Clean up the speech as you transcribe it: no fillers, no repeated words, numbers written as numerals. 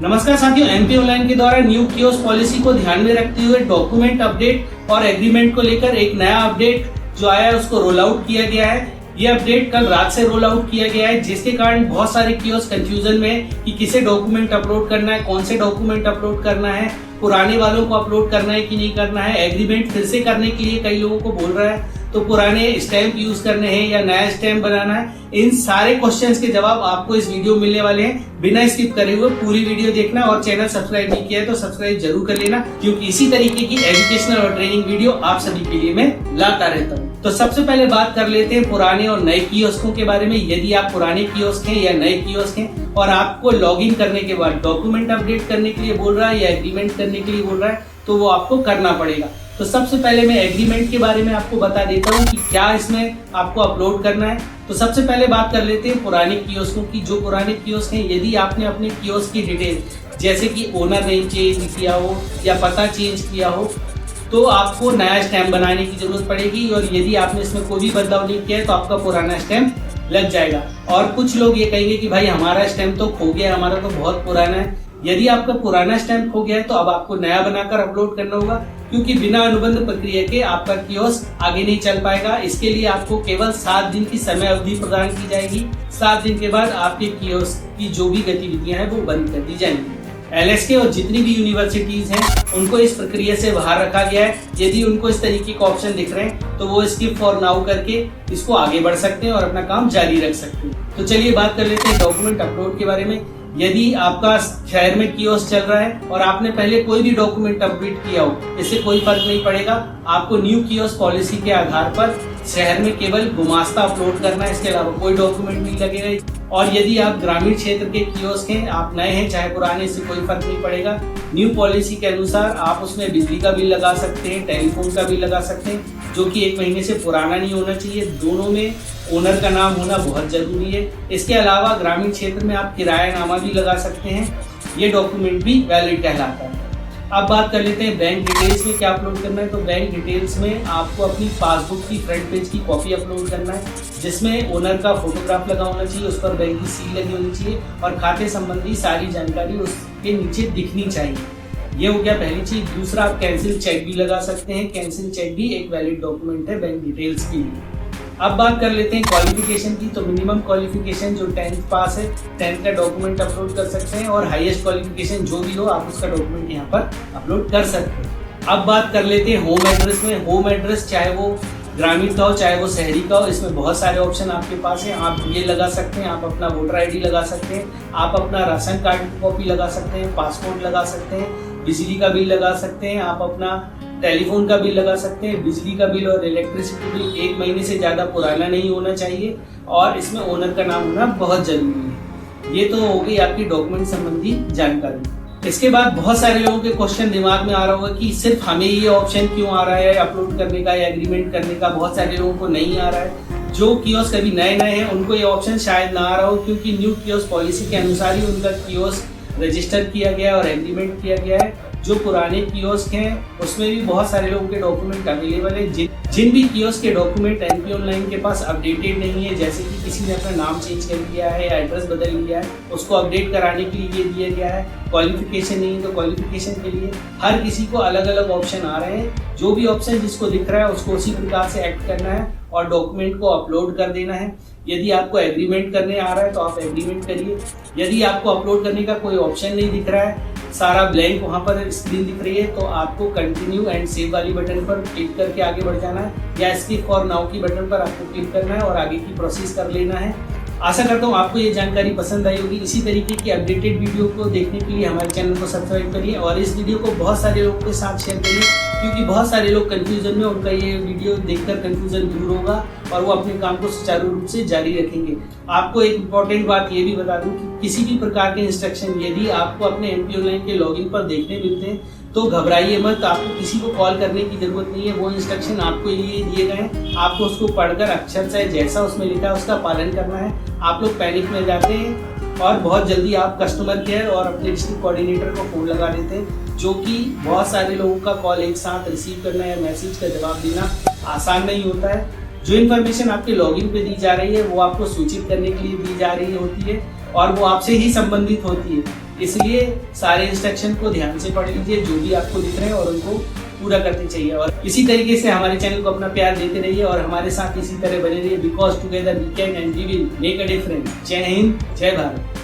नमस्कार साथियों, MP online के द्वारा न्यू कियोस्क पॉलिसी को ध्यान में रखते हुए डॉक्यूमेंट अपडेट और एग्रीमेंट को लेकर एक नया अपडेट जो आया है उसको रोल आउट किया गया है। ये अपडेट कल रात से रोल आउट किया गया है, जिसके कारण बहुत सारे कियोस्क कंफ्यूजन में है कि किसे डॉक्यूमेंट अपलोड करना है, कौन से डॉक्यूमेंट अपलोड करना है, पुराने वालों को अपलोड करना है कि नहीं करना है, एग्रीमेंट फिर से करने के लिए कई लोगों को बोल रहा है तो पुराने स्टैम्प यूज करने हैं या नया स्टैम्प बनाना है। इन सारे क्वेश्चंस के जवाब आपको इस वीडियो मिलने वाले हैं। बिना स्किप करे हुए पूरी वीडियो देखना और चैनल सब्सक्राइब नहीं किया है तो सब्सक्राइब जरूर कर लेना, क्योंकि इसी तरीके की एजुकेशनल और ट्रेनिंग वीडियो आप सभी के लिए मैं लाता रहता हूँ। तो सबसे पहले बात कर लेते हैं पुराने और नए कियोस्कों के बारे में। यदि आप पुराने कियोस्क हैं या नए कियोस्क हैं और आपको लॉगिन करने के बाद डॉक्यूमेंट अपडेट करने के लिए बोल रहा है या एग्रीमेंट करने के लिए बोल रहा है तो वो आपको करना पड़ेगा। तो सबसे पहले मैं एग्रीमेंट के बारे में आपको बता देता हूँ कि क्या इसमें आपको अपलोड करना है। तो सबसे पहले बात कर लेते हैं पुराने कियोस्कों की। जो पुराने कियोस्क हैं, यदि आपने अपने कियोस्क की डिटेल जैसे कि ओनर नेम चेंज किया हो या पता चेंज किया हो तो आपको नया स्टैम्प बनाने की जरूरत पड़ेगी, और यदि आपने इसमें कोई भी बदलाव नहीं किया है तो आपका पुराना स्टैम्प लग जाएगा। और कुछ लोग ये कहेंगे कि भाई हमारा स्टैम्प तो खो गया, हमारा तो बहुत पुराना है। यदि आपका पुराना स्टैम्प खो गया है तो अब आपको नया बनाकर अपलोड करना होगा, क्योंकि बिना अनुबंध प्रक्रिया के आपका कियोस्क आगे नहीं चल पाएगा। इसके लिए आपको केवल 7 दिन की समय अवधि प्रदान की जाएगी। 7 दिन के बाद आपके कियोस्क की जो भी गतिविधियां हैं वो बंद कर दी जाएंगी। एलएसके और जितनी भी यूनिवर्सिटीज हैं उनको इस प्रक्रिया से बाहर रखा गया है। यदि उनको इस तरीके का ऑप्शन दिख रहे हैं तो वो स्किप फॉर नाउ करके इसको आगे बढ़ सकते हैं और अपना काम जारी रख सकते हैं। तो चलिए बात कर लेते हैं डॉक्यूमेंट अपलोड के बारे में। यदि आपका शहर में कियोस्क चल रहा है और आपने पहले कोई भी डॉक्यूमेंट अपडेट किया हो, इससे कोई फर्क नहीं पड़ेगा। आपको न्यू कियोस्क पॉलिसी के आधार पर शहर में केवल गुमास्ता अपलोड करना है, इसके अलावा कोई डॉक्यूमेंट नहीं लगेगा। और यदि आप ग्रामीण क्षेत्र के कियोस्क हैं, आप नए हैं चाहे पुराने, इससे कोई फर्क नहीं पड़ेगा। न्यू पॉलिसी के अनुसार आप उसमें बिजली का बिल लगा सकते हैं, टेलीफोन का बिल लगा सकते हैं, जो कि 1 महीने से पुराना नहीं होना चाहिए। दोनों में ओनर का नाम होना बहुत जरूरी है। इसके अलावा ग्रामीण क्षेत्र में आप किरायानामा भी लगा सकते हैं, ये डॉक्यूमेंट भी वैलिड कहलाता है। अब बात कर लेते हैं बैंक डिटेल्स में क्या अपलोड करना है। तो बैंक डिटेल्स में आपको अपनी पासबुक की फ्रंट पेज की कॉपी अपलोड करना है, जिसमें ओनर का फोटोग्राफ लगा होना चाहिए, उस पर बैंक की सील लगी होनी चाहिए और खाते संबंधी सारी जानकारी उसके नीचे दिखनी चाहिए। ये हो गया पहली चीज। दूसरा, आप कैंसिल चेक भी लगा सकते हैं। कैंसिल चेक भी एक वैलिड डॉक्यूमेंट है बैंक डिटेल्स के लिए। अब बात कर लेते हैं क्वालिफिकेशन की। तो मिनिमम क्वालिफिकेशन जो 10th पास है, 10th का डॉक्यूमेंट अपलोड कर सकते हैं, और हाईएस्ट क्वालिफिकेशन जो भी हो आप उसका डॉक्यूमेंट यहाँ पर अपलोड कर सकते हैं। अब बात कर लेते हैं होम एड्रेस में। होम एड्रेस चाहे वो ग्रामीण का हो चाहे वो शहरी का हो, इसमें बहुत सारे ऑप्शन आपके पास हैं। आप ये लगा सकते हैं, आप अपना वोटर आईडी लगा सकते हैं, आप अपना राशन कार्ड की कॉपी लगा सकते हैं, पासपोर्ट लगा सकते हैं, बिजली का बिल लगा सकते हैं, आप अपना टेलीफोन का बिल लगा सकते हैं। बिजली का बिल और इलेक्ट्रिसिटी बिल 1 महीने से ज्यादा पुराना नहीं होना चाहिए, और इसमें ओनर का नाम होना बहुत जरूरी है। ये तो हो गई आपकी डॉक्यूमेंट संबंधी जानकारी। इसके बाद बहुत सारे लोगों के क्वेश्चन दिमाग में आ रहा होगा कि सिर्फ हमें ये ऑप्शन क्यों आ रहा है अपलोड करने का या एग्रीमेंट करने का। बहुत सारे लोगों को नहीं आ रहा है। जो कियोस्क अभी नए नए हैं उनको ये ऑप्शन शायद ना आ रहा हो, क्योंकि न्यू कियोस्क पॉलिसी के अनुसार ही उनका कियोस्क रजिस्टर किया गया और एग्रीमेंट किया गया है। जो पुराने कियोस्क हैं उसमें भी बहुत सारे लोगों के डॉक्यूमेंट अवेलेबल है। जिन भी कियोस्क के डॉक्यूमेंट एमपी ऑनलाइन के पास अपडेटेड नहीं है, जैसे कि किसी ने अपना नाम चेंज कर लिया है या एड्रेस बदल लिया है, उसको अपडेट कराने के लिए ये दिया गया है। क्वालिफिकेशन नहीं है तो क्वालिफिकेशन के लिए हर किसी को अलग अलग ऑप्शन आ रहे हैं। जो भी ऑप्शन जिसको दिख रहा है उसको उसी प्रकार से एक्ट करना है और डॉक्यूमेंट को अपलोड कर देना है। यदि आपको एग्रीमेंट करने आ रहा है तो आप एग्रीमेंट करिए। यदि आपको अपलोड करने का कोई ऑप्शन नहीं दिख रहा है, सारा ब्लैंक वहां पर स्क्रीन दिख रही है, तो आपको कंटिन्यू एंड सेव वाली बटन पर क्लिक करके आगे बढ़ जाना है, या स्किप फॉर नाउ की बटन पर आपको क्लिक करना है और आगे की प्रोसेस कर लेना है। आशा करता हूँ आपको ये जानकारी पसंद आई होगी। इसी तरीके की अपडेटेड वीडियो को देखने के लिए हमारे चैनल को सब्सक्राइब करिए और इस वीडियो को बहुत सारे लोगों के साथ शेयर करिए, क्योंकि बहुत सारे लोग कंफ्यूजन में, उनका ये वीडियो देखकर कंफ्यूजन दूर होगा और वो अपने काम को सुचारू रूप से जारी रखेंगे। आपको एक इम्पॉर्टेंट बात ये भी बता दूं कि किसी भी प्रकार के इंस्ट्रक्शन यदि आपको अपने एमपी ऑनलाइन के लॉगिन पर देखने मिलते हैं तो घबराइए मत। आपको किसी को कॉल करने की जरूरत नहीं है। वो इंस्ट्रक्शन आपको लिए दिए गए हैं, आपको उसको पढ़कर अक्षर से जैसा उसमें लिखा है उसका पालन करना है। आप लोग पैनिक में जाते हैं और बहुत जल्दी आप कस्टमर केयर और अपने डिस्ट्रिक्ट कोऑर्डिनेटर को फोन लगा देते हैं, जो कि बहुत सारे लोगों का कॉल एक साथ रिसीव करना या मैसेज का जवाब देना आसान नहीं होता है। जो इन्फॉर्मेशन आपके लॉगिन पे दी जा रही है वो आपको सूचित करने के लिए दी जा रही होती है और वो आपसे ही संबंधित होती है। इसलिए सारे इंस्ट्रक्शन को ध्यान से पढ़ लीजिए जो भी आपको दिख रहे हैं और उनको पूरा करते चाहिए। और इसी तरीके से हमारे चैनल को अपना प्यार देते रहिए और हमारे साथ इसी तरह बने रहिए, because together we can and we will make a difference. जय हिंद, जय भारत।